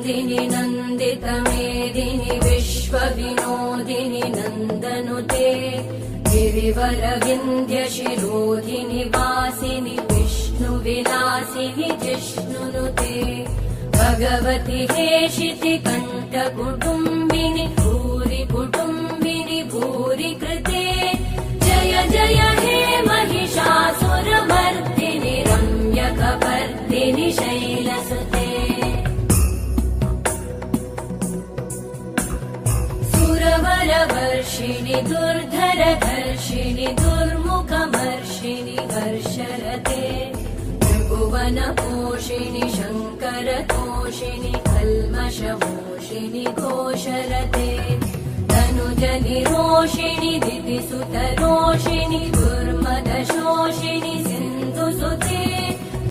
नन्दिनि नन्दितमेदिनि विश्वविनोदिनि नन्दनुते गिरिवरविन्ध्यशिरोधिनि वासिनि विष्णुविलासिनि जिष्णुनुते भगवति हेशिति कण्ठकुटुम्बिनि भूरि कुटुम्बिनि भूरि कृते जय जय हे महिषासुरमर्दिनि रम्यकपर्दिनि शैलसुते सुरवरवर्षिणि दुर्धरधर्षिणि दुर्मुखमर्षिणि हर्षरते त्रिभुवनपोषिणि शङ्करतोषिणि कल्मषमोषिणि घोषरते तनुजनिरोषिणि दितिसुतरोषिणि दुर्मदशोषिणि